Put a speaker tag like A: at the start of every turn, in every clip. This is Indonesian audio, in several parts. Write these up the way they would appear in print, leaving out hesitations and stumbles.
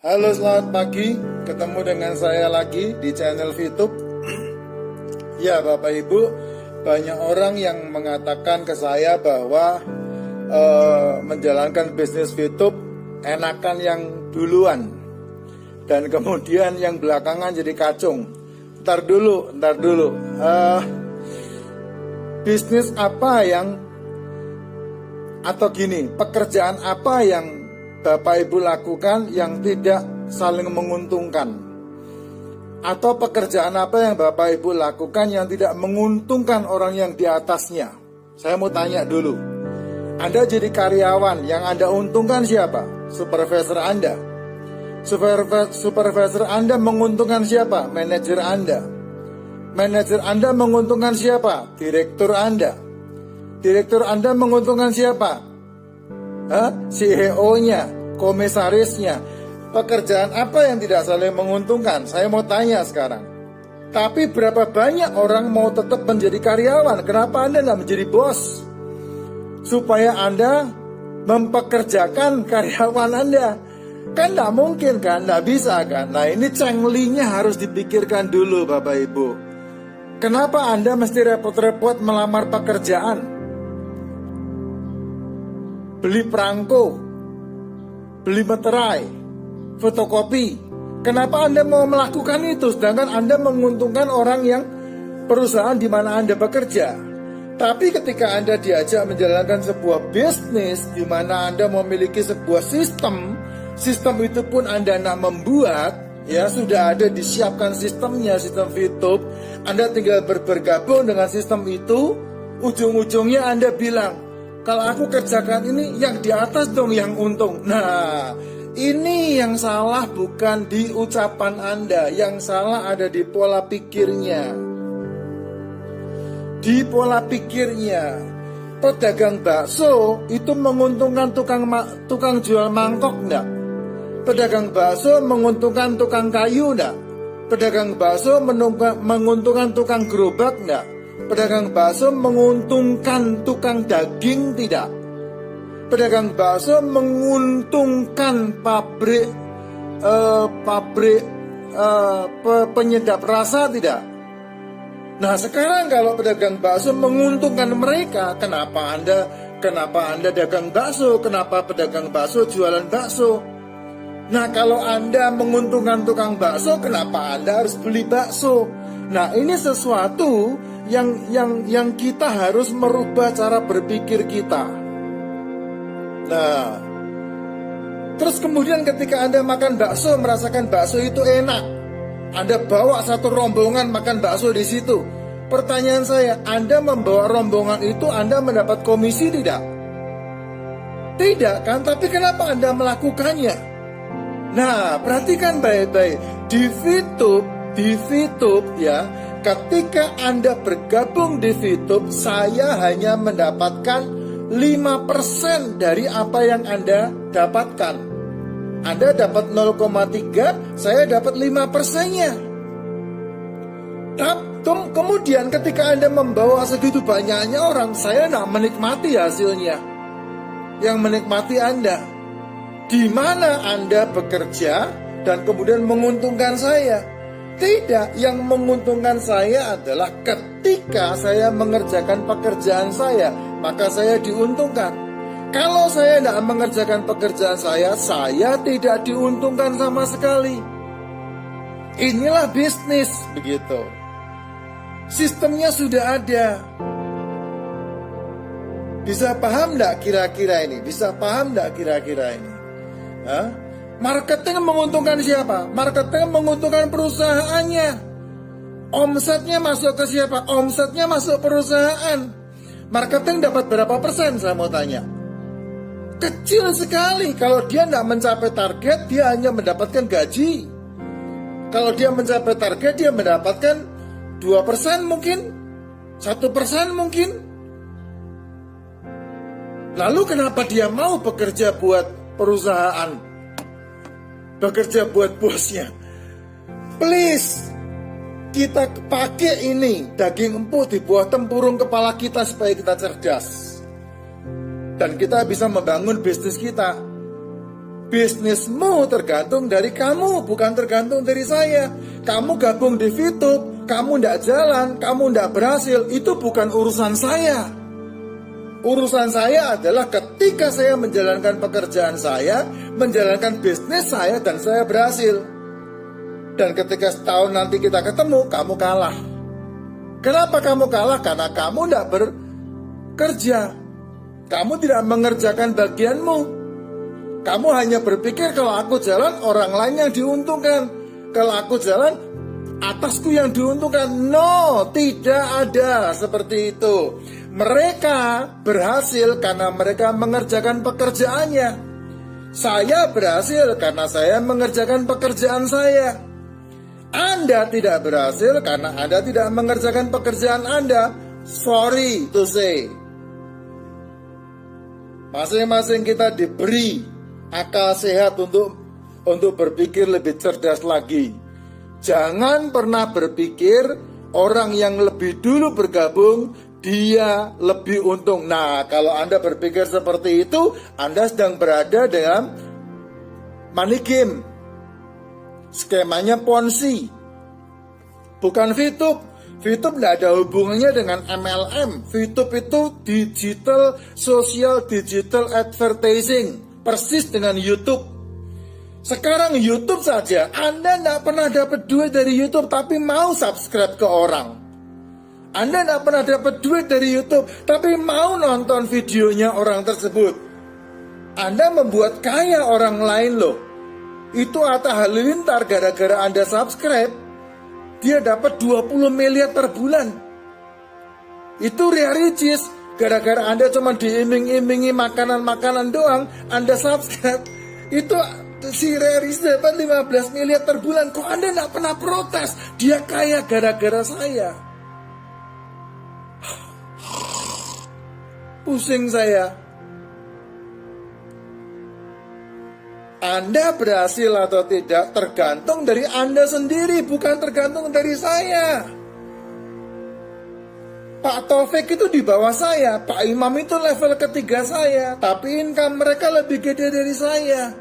A: Halo, selamat pagi. Ketemu dengan saya lagi di channel VTube. Ya, Bapak Ibu, banyak orang yang mengatakan ke saya bahwa menjalankan bisnis VTube enakan yang duluan, dan kemudian yang belakangan jadi kacung. Ntar dulu. Bisnis apa yang, atau gini, pekerjaan apa yang Bapak Ibu lakukan yang tidak saling menguntungkan? Atau pekerjaan apa yang Bapak Ibu lakukan yang tidak menguntungkan orang yang di atasnya? Saya mau tanya dulu. Anda jadi karyawan, yang Anda untungkan siapa? Supervisor Anda. Supervisor Anda menguntungkan siapa? Manajer Anda. Manajer Anda menguntungkan siapa? Direktur Anda. Direktur Anda menguntungkan siapa? CEO-nya, komisarisnya. Pekerjaan apa yang tidak saling menguntungkan? Saya mau tanya sekarang. Tapi berapa banyak orang mau tetap menjadi karyawan? Kenapa Anda tidak menjadi bos? Supaya Anda mempekerjakan karyawan Anda. Kan tidak mungkin kan, tidak bisa kan. Nah, ini cenglinya harus dipikirkan dulu Bapak Ibu. Kenapa Anda mesti repot-repot melamar pekerjaan? Beli perangko, beli materai, fotokopi. Kenapa Anda mau melakukan itu? Sedangkan Anda menguntungkan orang yang perusahaan di mana Anda bekerja. Tapi ketika Anda diajak menjalankan sebuah bisnis di mana Anda memiliki sebuah sistem itu pun Anda nak membuat, ya sudah ada disiapkan sistemnya, sistem VTube. Anda tinggal bergabung dengan sistem itu. Ujung-ujungnya Anda bilang, kalau aku kerjakan ini, yang di atas dong yang untung. Nah, ini yang salah bukan di ucapan Anda. Yang salah ada di pola pikirnya. Di pola pikirnya. Pedagang bakso itu menguntungkan tukang jual mangkok enggak? Pedagang bakso menguntungkan tukang kayu enggak? Pedagang bakso menguntungkan tukang gerobak enggak? Pedagang bakso menguntungkan tukang daging tidak? Pedagang bakso menguntungkan pabrik penyedap rasa tidak? Nah, sekarang kalau pedagang bakso menguntungkan mereka, kenapa Anda dagang bakso? Kenapa pedagang bakso jualan bakso? Nah, kalau Anda menguntungkan tukang bakso, kenapa Anda harus beli bakso? Nah, ini sesuatu yang kita harus merubah cara berpikir kita. Nah, terus kemudian ketika Anda makan bakso, merasakan bakso itu enak, Anda bawa satu rombongan makan bakso di situ. Pertanyaan saya, Anda membawa rombongan itu, Anda mendapat komisi tidak? Tidak kan? Tapi kenapa Anda melakukannya? Nah, perhatikan baik-baik. Di VTube ya, ketika Anda bergabung di VTube, saya hanya mendapatkan 5% dari apa yang Anda dapatkan. Anda dapat 0,3, saya dapat 5%-nya. Kemudian ketika Anda membawa segitu banyaknya orang, saya tidak menikmati hasilnya. Yang menikmati Anda. Di mana Anda bekerja dan kemudian menguntungkan saya? Tidak, yang menguntungkan saya adalah ketika saya mengerjakan pekerjaan saya, maka saya diuntungkan. Kalau saya tidak mengerjakan pekerjaan saya tidak diuntungkan sama sekali. Inilah bisnis, begitu. Sistemnya sudah ada. Bisa paham tidak kira-kira ini? Bisa paham tidak kira-kira ini? Marketing menguntungkan siapa? Marketing menguntungkan perusahaannya. Omsetnya masuk ke siapa? Omsetnya masuk perusahaan. Marketing dapat berapa persen? Saya mau tanya. Kecil sekali. Kalau dia tidak mencapai target, dia hanya mendapatkan gaji. Kalau dia mencapai target, dia mendapatkan 2% mungkin, 1% mungkin. Lalu kenapa dia mau bekerja buat perusahaan, bekerja buat bosnya? Please, kita pakai ini daging empuk di bawah tempurung kepala kita supaya kita cerdas dan kita bisa membangun bisnis kita. Bisnismu tergantung dari kamu, bukan tergantung dari saya. Kamu gabung di VTube, kamu tidak jalan, kamu tidak berhasil, itu bukan urusan saya. Urusan saya adalah ketika saya menjalankan pekerjaan saya, menjalankan bisnis saya, dan saya berhasil. Dan ketika setahun nanti kita ketemu, kamu kalah. Kenapa kamu kalah? Karena kamu tidak bekerja. Kamu tidak mengerjakan bagianmu. Kamu hanya berpikir kalau aku jalan, orang lain yang diuntungkan. Kalau aku jalan, atasku yang diuntungkan. No, tidak ada seperti itu. Mereka berhasil karena mereka mengerjakan pekerjaannya. Saya berhasil karena saya mengerjakan pekerjaan saya. Anda tidak berhasil karena Anda tidak mengerjakan pekerjaan Anda. Sorry to say. Masing-masing kita diberi akal sehat untuk berpikir lebih cerdas lagi. Jangan pernah berpikir orang yang lebih dulu bergabung dia lebih untung. Nah, kalau Anda berpikir seperti itu, Anda sedang berada dalam money game. Skemanya Ponzi. Bukan VTube. VTube tidak ada hubungannya dengan MLM. VTube itu digital advertising. Persis dengan YouTube. Sekarang YouTube saja, Anda tidak pernah dapat duit dari YouTube, tapi mau subscribe ke orang. Anda tidak pernah dapat duit dari YouTube, tapi mau nonton videonya orang tersebut. Anda membuat kaya orang lain loh. Itu Atta Halilintar gara-gara Anda subscribe, dia dapat 20 miliar per bulan. Itu Ria Ricis. Gara-gara Anda cuma diiming-imingi makanan-makanan doang, Anda subscribe, itu si Ria Ricis dapat 15 miliar per bulan. Kok Anda tidak pernah protes? Dia kaya gara-gara saya. Pusing saya. Anda berhasil atau tidak tergantung dari Anda sendiri, bukan tergantung dari saya. Pak Taufik itu di bawah saya, Pak Imam itu level ketiga saya, tapi income mereka lebih gede dari saya.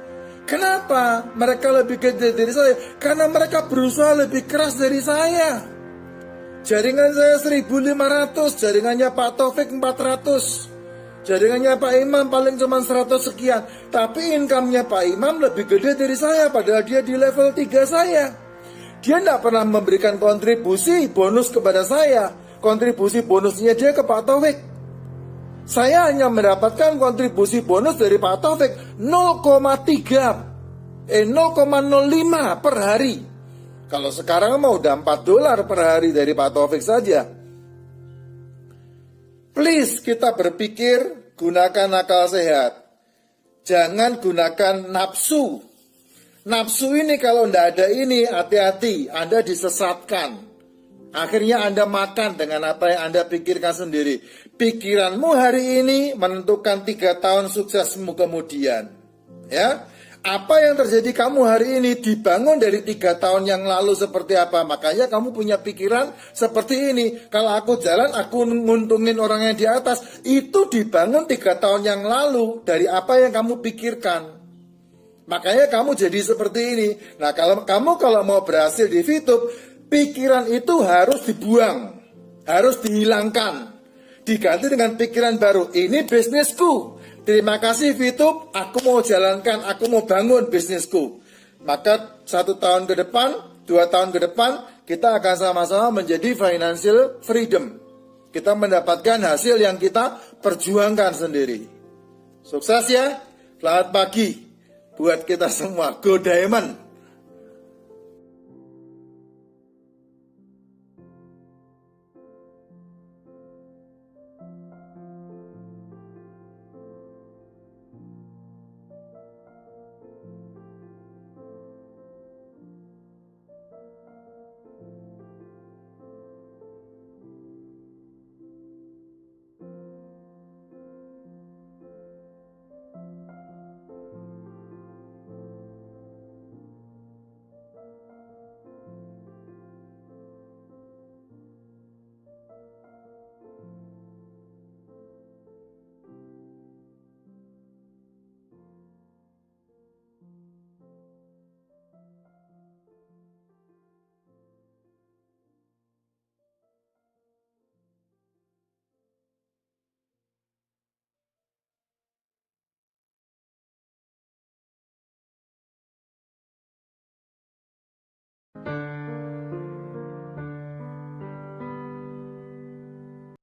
A: Kenapa mereka lebih gede dari saya? Karena mereka berusaha lebih keras dari saya. Jaringan saya 1.500, jaringannya Pak Taufik 400, jaringannya Pak Imam paling cuma 100 sekian. Tapi income-nya Pak Imam lebih gede dari saya, padahal dia di level 3 saya. Dia tidak pernah memberikan kontribusi bonus kepada saya. Kontribusi bonusnya dia ke Pak Taufik. Saya hanya mendapatkan kontribusi bonus dari Pak Taufik 0,05 per hari. Kalau sekarang mau udah $4 per hari dari Pak Taufik saja. Please kita berpikir, gunakan akal sehat. Jangan gunakan nafsu. Nafsu ini kalau tidak ada ini, hati-hati, Anda disesatkan. Akhirnya Anda makan dengan apa yang Anda pikirkan sendiri. Pikiranmu hari ini menentukan 3 tahun suksesmu kemudian. Ya, apa yang terjadi kamu hari ini dibangun dari 3 tahun yang lalu seperti apa. Makanya kamu punya pikiran seperti ini. Kalau aku jalan, aku nguntungin orang yang di atas. Itu dibangun 3 tahun yang lalu dari apa yang kamu pikirkan. Makanya kamu jadi seperti ini. Nah, kalau mau berhasil di VTube, pikiran itu harus dibuang, harus dihilangkan, diganti dengan pikiran baru. Ini bisnisku. Terima kasih VTube, aku mau jalankan, aku mau bangun bisnisku. Maka 1 tahun ke depan, 2 tahun ke depan, kita akan sama-sama menjadi financial freedom. Kita mendapatkan hasil yang kita perjuangkan sendiri. Sukses ya, selamat pagi buat kita semua. Go Diamond.